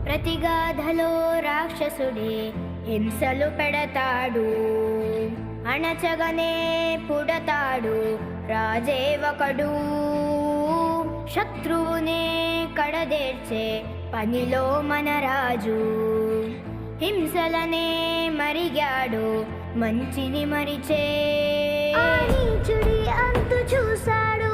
ప్రతిగాధలో రాక్షసుడే హింసలు పెడతాడు, అణచగనే పుడతాడు రాజే ఒకడు. శత్రువునే కడదేర్చే పనిలో మన రాజు, హింసలనే మరిగాడు మంచిని మరిచే. ఆ నీచుడి అంతు చూశాడు,